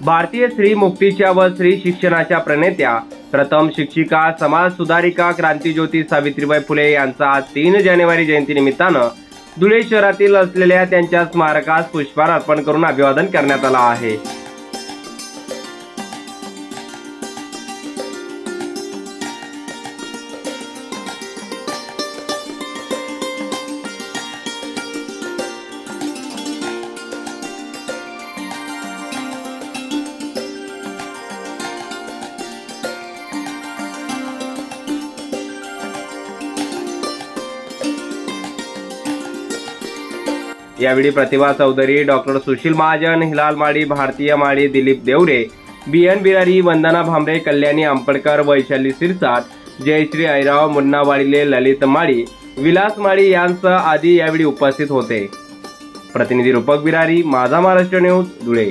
भारतीय स्त्री मुक्तीच्या व स्त्री शिक्षणाच्या प्रणेत्या, प्रथम शिक्षिका, समाज सुधारिका क्रांतीज्योती सावित्रीबाई फुले यांचा आज 3 जानेवारी जयंतीनिमित्तानं धुळे शहरातील असलेल्या त्यांच्या स्मारकास पुष्पहार अर्पण करून अभिवादन करण्यात आलं आहे। यावेळी प्रतिभा चौधरी, डॉक्टर सुशील महाजन, हिलाल माळी, भारतीय माळी, दिलीप देवरे, बीएन बिरारी, वंदना भांबरे, कल्याणी अंपडकर, वैशाली सिरसाट, जयश्री ऐराव, मुन्ना वाळीले, ललित माळी, विलास माळी यांसह आदी यावेळी उपस्थित होते। प्रतिनिधी रूपक बिरारी, माझा महाराष्ट्र न्यूज, धुळे।